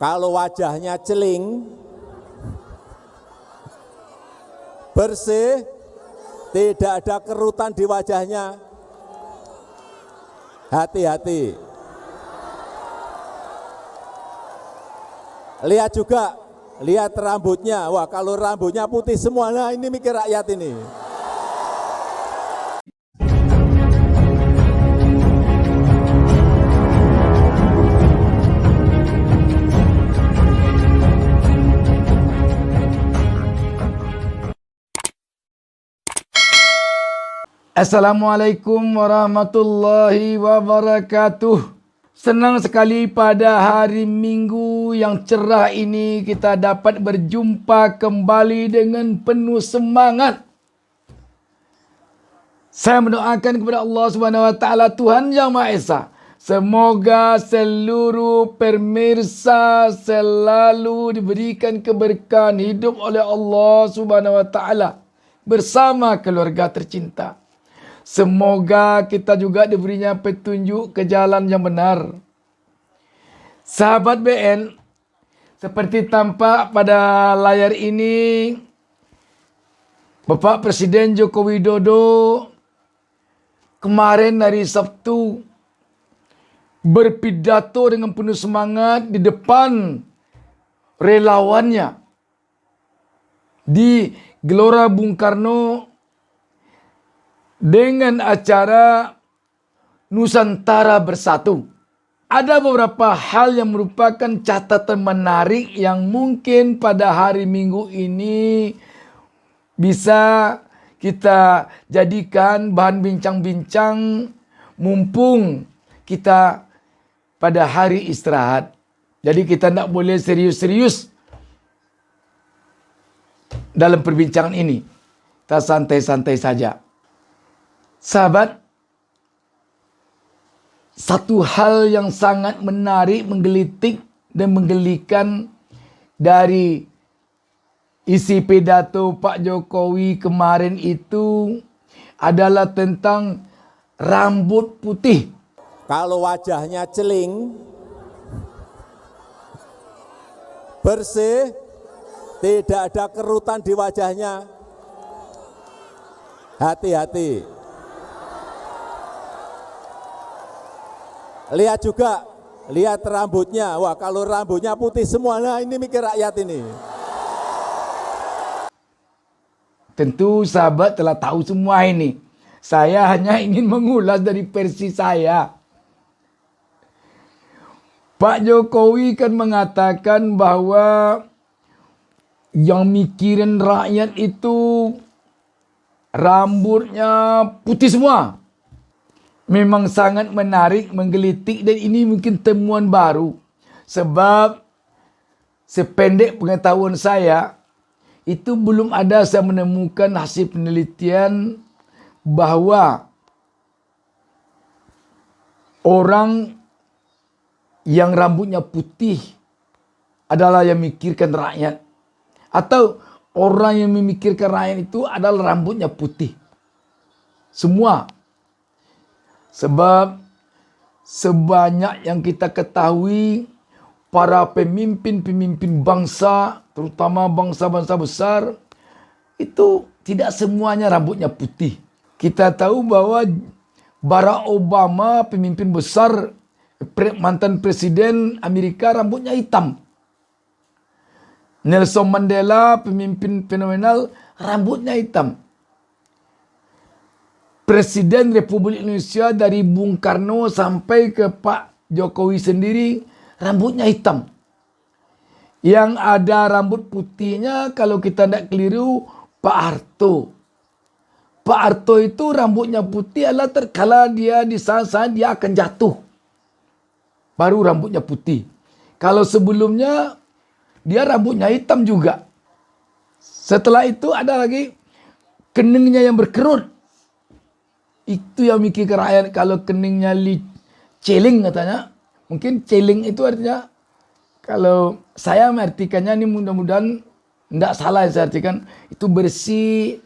Kalau wajahnya celing, bersih, tidak ada kerutan di wajahnya, hati-hati. Lihat juga, lihat rambutnya. Wah, kalau rambutnya putih semua, nah ini mikir rakyat ini. Assalamualaikum warahmatullahi wabarakatuh. Senang sekali pada hari Minggu yang cerah ini kita dapat berjumpa kembali dengan penuh semangat. Saya mendoakan kepada Allah Subhanahu wa taala, Tuhan Yang Maha Esa, semoga seluruh pemirsa selalu diberikan keberkahan hidup oleh Allah Subhanahu wa taala bersama keluarga tercinta. Semoga kita juga diberinya petunjuk ke jalan yang benar. Sahabat BN, seperti tampak pada layar ini, Bapak Presiden Joko Widodo kemarin hari Sabtu berpidato dengan penuh semangat di depan relawannya di Gelora Bung Karno dengan acara Nusantara Bersatu. Ada beberapa hal yang merupakan catatan menarik yang mungkin pada hari Minggu ini bisa kita jadikan bahan bincang-bincang mumpung kita pada hari istirahat. Jadi kita tidak boleh serius-serius dalam perbincangan ini. Kita santai-santai saja. Sahabat, satu hal yang sangat menarik, menggelitik dan menggelikan dari isi pidato Pak Jokowi kemarin itu adalah tentang rambut putih. Kalau wajahnya celing, bersih, tidak ada kerutan di wajahnya, hati-hati. Lihat juga, lihat rambutnya. Wah, kalau rambutnya putih semua, nah ini mikir rakyat ini. Tentu sahabat telah tahu semua ini. Saya hanya ingin mengulas dari versi saya. Pak Jokowi kan mengatakan bahwa yang mikirin rakyat itu rambutnya putih semua. Memang sangat menarik, menggelitik, dan ini mungkin temuan baru. Sebab sependek pengetahuan saya, itu belum ada saya menemukan hasil penelitian bahwa orang yang rambutnya putih adalah yang memikirkan rakyat. Atau orang yang memikirkan rakyat itu adalah rambutnya putih. Semua. Sebab sebanyak yang kita ketahui, para pemimpin-pemimpin bangsa, terutama bangsa-bangsa besar, itu tidak semuanya rambutnya putih. Kita tahu bahwa Barack Obama, pemimpin besar, mantan presiden Amerika, rambutnya hitam. Nelson Mandela, pemimpin fenomenal, rambutnya hitam. Presiden Republik Indonesia dari Bung Karno sampai ke Pak Jokowi sendiri, rambutnya hitam. Yang ada rambut putihnya, kalau kita tidak keliru, Pak Harto. Pak Harto itu rambutnya putih adalah terkala dia di saat-saat dia akan jatuh. Baru rambutnya putih. Kalau sebelumnya, dia rambutnya hitam juga. Setelah itu ada lagi keningnya yang berkerut. Itu yang mikir ke rakyat. Kalau keningnya celing katanya. Mungkin celing itu artinya, kalau saya mengartikannya ini mudah-mudahan tidak salah saya artikan, itu bersih.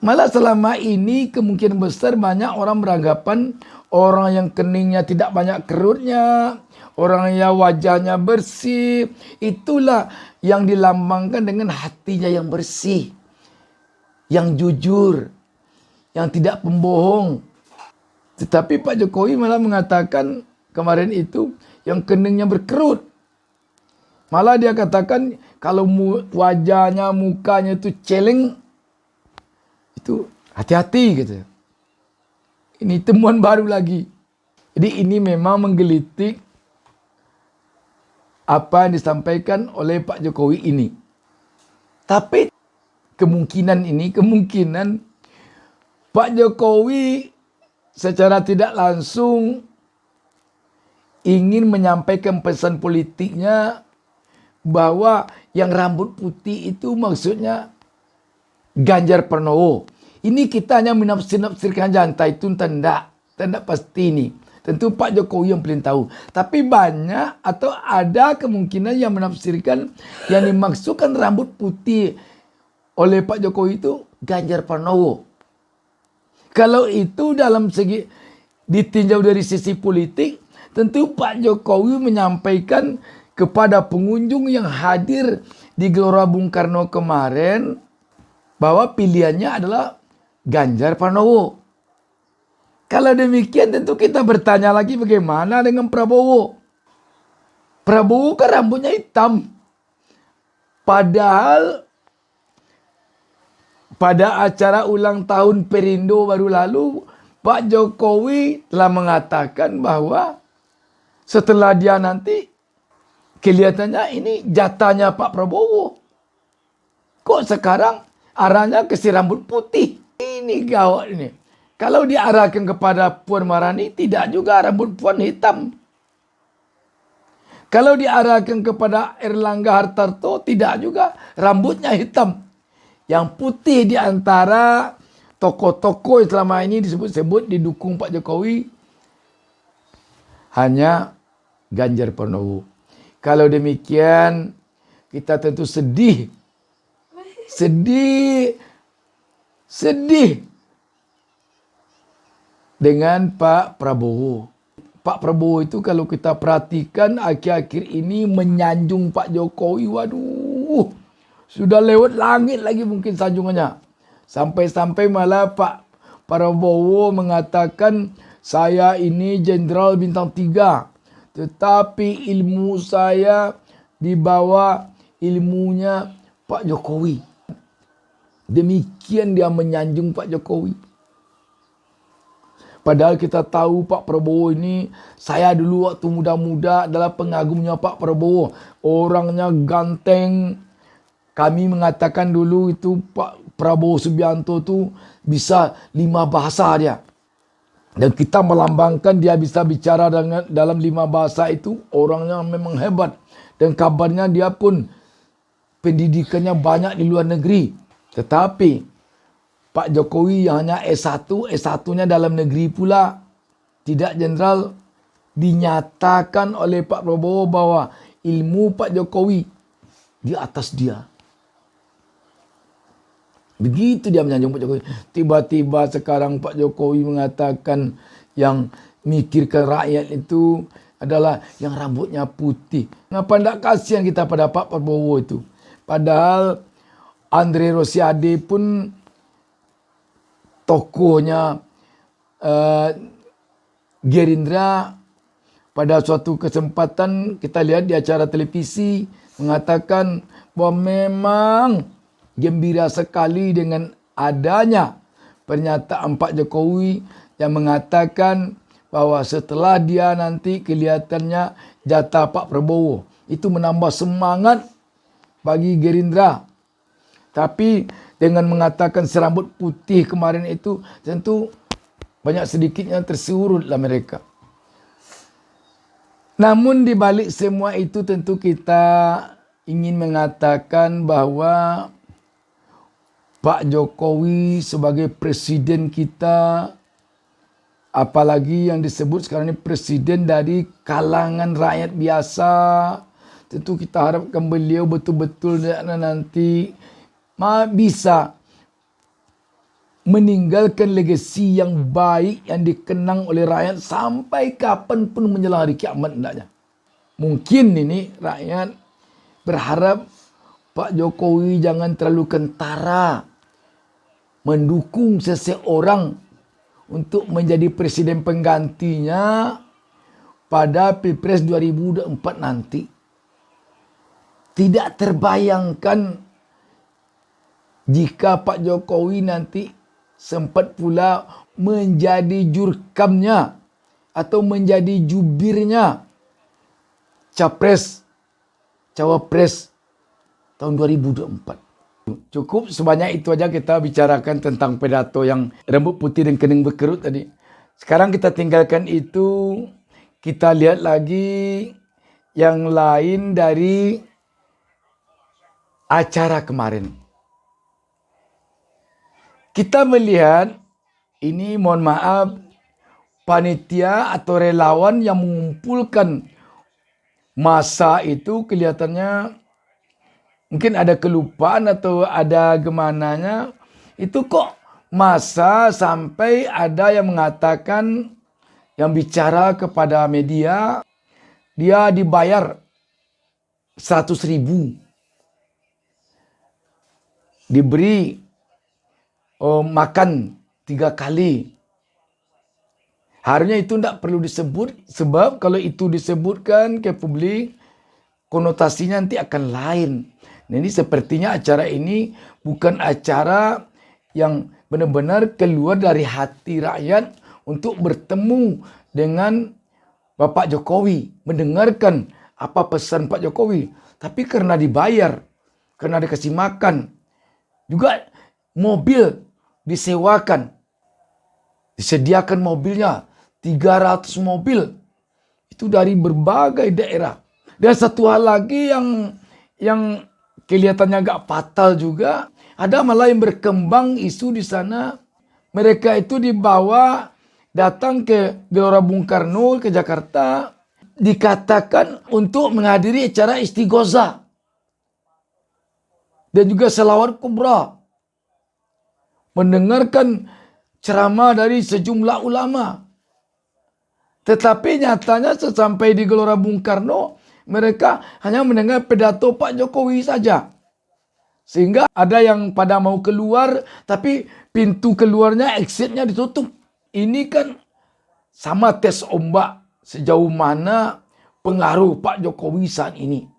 Malah selama ini kemungkinan besar banyak orang beranggapan orang yang keningnya tidak banyak kerutnya, orang yang wajahnya bersih. Itulah yang dilambangkan dengan hatinya yang bersih, yang jujur, yang tidak pembohong. Tetapi Pak Jokowi malah mengatakan kemarin itu yang keningnya berkerut. Malah dia katakan kalau wajahnya, mukanya itu celeng, itu hati-hati gitu. Ini temuan baru lagi. Jadi ini memang menggelitik apa yang disampaikan oleh Pak Jokowi ini. Tapi kemungkinan Pak Jokowi secara tidak langsung ingin menyampaikan pesan politiknya bahwa yang rambut putih itu maksudnya Ganjar Pranowo. Ini kita hanya menafsir-nafsirkan jantai itu tidak pasti ini. Tentu Pak Jokowi yang paling tahu. Tapi banyak atau ada kemungkinan yang menafsirkan yang dimaksudkan rambut putih oleh Pak Jokowi itu Ganjar Pranowo. Kalau itu dalam segi ditinjau dari sisi politik, tentu Pak Jokowi menyampaikan kepada pengunjung yang hadir di Gelora Bung Karno kemarin bahwa pilihannya adalah Ganjar Pranowo. Kalau demikian tentu kita bertanya lagi bagaimana dengan Prabowo. Prabowo kan rambutnya hitam. Padahal pada acara ulang tahun Perindo baru lalu, Pak Jokowi telah mengatakan bahwa setelah dia nanti kelihatannya ini jatahnya Pak Prabowo. Kok sekarang arahnya ke si rambut putih? Ini gawat ini. Kalau diarahkan kepada Puan Maharani, tidak juga rambut Puan hitam. Kalau diarahkan kepada Erlangga Hartarto, tidak juga rambutnya hitam. Yang putih di antara tokoh-tokoh yang selama ini disebut-sebut didukung Pak Jokowi hanya Ganjar Pranowo. Kalau demikian, kita tentu sedih dengan Pak Prabowo. Pak Prabowo itu kalau kita perhatikan akhir-akhir ini menyanjung Pak Jokowi. Waduh, sudah lewat langit lagi mungkin sanjungannya. Sampai-sampai malah Pak Prabowo mengatakan saya ini jenderal bintang 3. Tetapi ilmu saya di bawah ilmunya Pak Jokowi. Demikian dia menyanjung Pak Jokowi. Padahal kita tahu Pak Prabowo ini, saya dulu waktu muda-muda adalah pengagumnya Pak Prabowo. Orangnya ganteng. Kami mengatakan dulu itu Pak Prabowo Subianto itu bisa 5 bahasa dia. Dan kita melambangkan dia bisa bicara dalam 5 bahasa itu. Orangnya memang hebat. Dan kabarnya dia pun pendidikannya banyak di luar negeri. Tetapi Pak Jokowi yang hanya S1, S1-nya dalam negeri pula. Tidak jenderal, dinyatakan oleh Pak Prabowo bahwa ilmu Pak Jokowi di atas dia. Begitu dia menyanjung Pak Jokowi. Tiba-tiba sekarang Pak Jokowi mengatakan yang mikirkan rakyat itu adalah yang rambutnya putih. Ngapa tidak kasihan kita pada Pak Prabowo itu? Padahal Andre Rosiade pun tokohnya Gerindra pada suatu kesempatan kita lihat di acara televisi mengatakan bahwa memang gembira sekali dengan adanya pernyataan Pak Jokowi yang mengatakan bahwa setelah dia nanti kelihatannya jatah Pak Prabowo. Itu menambah semangat bagi Gerindra. Tapi dengan mengatakan serambut putih kemarin itu tentu banyak sedikitnya tersurutlah mereka. Namun di balik semua itu tentu kita ingin mengatakan bahwa Pak Jokowi sebagai presiden kita, apalagi yang disebut sekarang ini presiden dari kalangan rakyat biasa, tentu kita harapkan beliau betul-betul nanti bisa meninggalkan legasi yang baik yang dikenang oleh rakyat sampai kapanpun menjelang hari kiamat hendaknya. Mungkin ini rakyat berharap Pak Jokowi jangan terlalu kentara mendukung seseorang untuk menjadi presiden penggantinya pada Pilpres 2024 nanti. Tidak terbayangkan jika Pak Jokowi nanti sempat pula menjadi jurkamnya atau menjadi jubirnya Capres, Cawapres tahun 2024. Cukup sebanyak itu aja kita bicarakan tentang pidato yang rambut putih dan kening berkerut tadi. Sekarang kita tinggalkan itu, kita lihat lagi yang lain dari acara kemarin. Kita melihat ini, mohon maaf, panitia atau relawan yang mengumpulkan masa itu kelihatannya mungkin ada kelupaan atau ada gemananya. Itu kok masa sampai ada yang mengatakan, yang bicara kepada media, dia dibayar 100.000, diberi makan 3 kali. Harusnya itu tidak perlu disebut, sebab kalau itu disebutkan ke publik, konotasinya nanti akan lain. Jadi sepertinya acara ini bukan acara yang benar-benar keluar dari hati rakyat untuk bertemu dengan Bapak Jokowi, mendengarkan apa pesan Pak Jokowi. Tapi karena dibayar, karena dikasih makan, juga mobil disewakan, disediakan mobilnya, 300 mobil. Itu dari berbagai daerah. Dan satu hal lagi yang kelihatannya agak fatal juga, ada malah yang berkembang isu di sana. Mereka itu dibawa datang ke Gelora Bung Karno ke Jakarta, dikatakan untuk menghadiri acara istighosa dan juga selawat kubra, mendengarkan ceramah dari sejumlah ulama. Tetapi nyatanya sesampai di Gelora Bung Karno, mereka hanya mendengar pidato Pak Jokowi saja. Sehingga ada yang pada mau keluar, tapi pintu keluarnya, exitnya ditutup. Ini kan sama tes ombak sejauh mana pengaruh Pak Jokowi saat ini.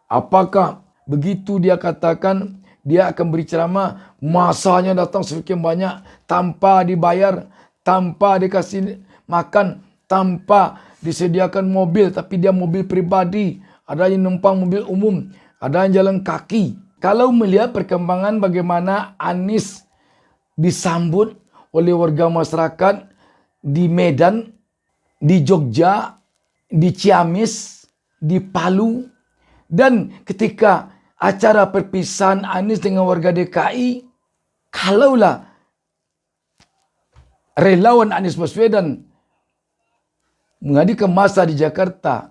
Apakah begitu dia katakan dia akan beri ceramah, masanya datang sekian banyak tanpa dibayar, tanpa dikasih makan, tanpa disediakan mobil, tapi dia mobil pribadi. Ada yang numpang mobil umum, ada yang jalan kaki. Kalau melihat perkembangan bagaimana Anies disambut oleh warga masyarakat di Medan, di Jogja, di Ciamis, di Palu, dan ketika acara perpisahan Anies dengan warga DKI, kalaulah relawan Anies Baswedan menghadirkan massa di Jakarta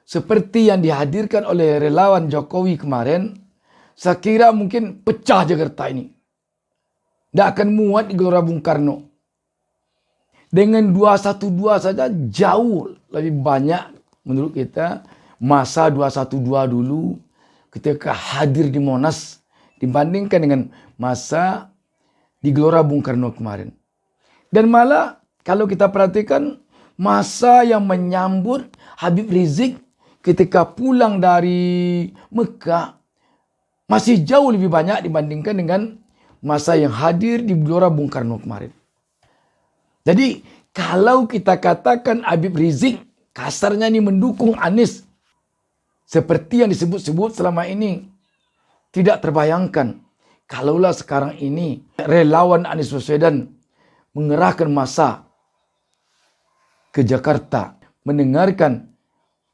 seperti yang dihadirkan oleh relawan Jokowi kemarin, saya kira mungkin pecah Jakarta ini. Tidak akan muat di Gelora Bung Karno. Dengan 212 saja jauh lebih banyak menurut kita massa 212 dulu ketika hadir di Monas dibandingkan dengan massa di Gelora Bung Karno kemarin. Dan malah kalau kita perhatikan, masa yang menyambut Habib Rizik ketika pulang dari Mekah masih jauh lebih banyak dibandingkan dengan masa yang hadir di Gelora Bung Karno kemarin. Jadi kalau kita katakan Habib Rizik kasarnya ini mendukung Anies seperti yang disebut-sebut selama ini, tidak terbayangkan kalaulah sekarang ini relawan Anies Baswedan mengerahkan massa ke Jakarta mendengarkan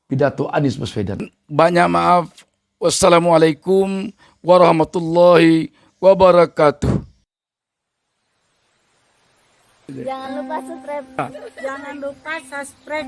pidato Anies Baswedan. Banyak maaf. Wassalamualaikum warahmatullahi wabarakatuh. Jangan lupa subscribe.